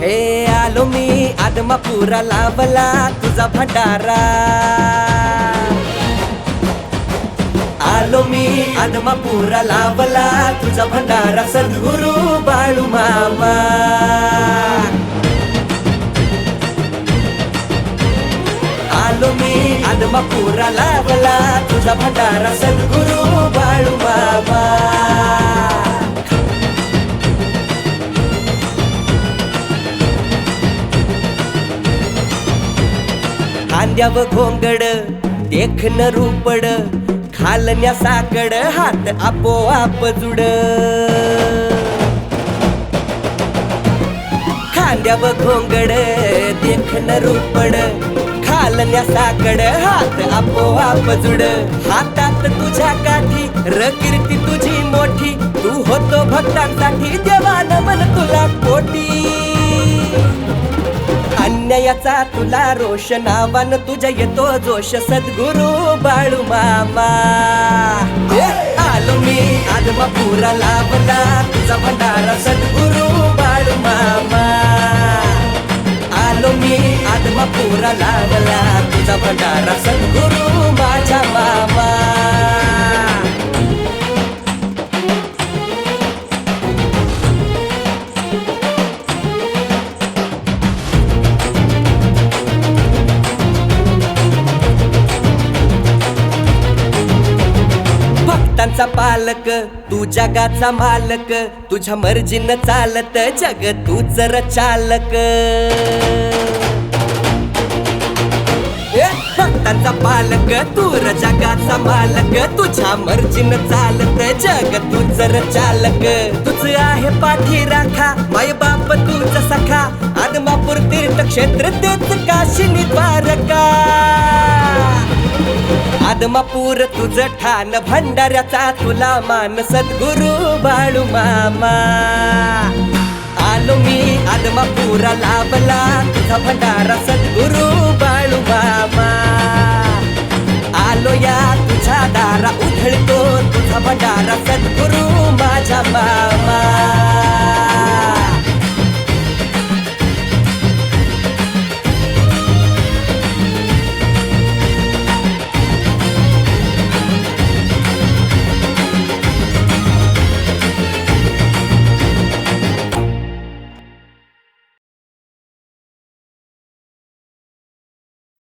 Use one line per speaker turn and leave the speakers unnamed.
आलो मी आदमापुरा लावला तुझा भंडारा. आलो मी आदमापुरा लावला तुझा भंडारा सद्गुरु बाळू मामा. आलो मी आदमापुरा लावला तुझा भंडारा सद्गुरु बाळू मामा. खांद्याव घोंगड देखन रूपड खालन्या साकड हात आपोआप जुड. खांद्याव घोंगड देखन रूपड खालन्या साकड हात आपोआप जुड. हातात तुझ्या काठी र कीर्ती तुझी मोठी तू होतो भक्तांसाठी देवान मन तुला कोटी. अन्यायाचा तुला रोष नावान तुझ्या येतो जोश सद्गुरु बाळू मामा. आलो मी आदमापुरा लावला तुझा भंडारा सद्गुरु बाळू मामा. आलो मी आदमापुरा लावला तुझा भंडारा सद्गुरु माझा मामा. भक्तांचा पालक तू जगाचा मालक तुझ्या मर्जीनं चालत जग तूच र चालक. भक्तांचा पालक तू र जगाचा मालक तुझ्या मर्जीनं चालत जग तूच र चालक. तुझ आहे पाठी राखा माय बाप तुझ सखा आदमापूर तीर्थक्षेत्र तेच काशी द्वारका. आदमापूर तुझ ठाण भंडाऱ्याचा तुला मान सद्गुरु बाळू मामा. आलो मी आदमापुरा लावला तुझा भंडारा सद्गुरु बाळू मामा. आलो या तुझ्या दारा उधळतो तुझा भंडारा सद्गुरु माझा मामा.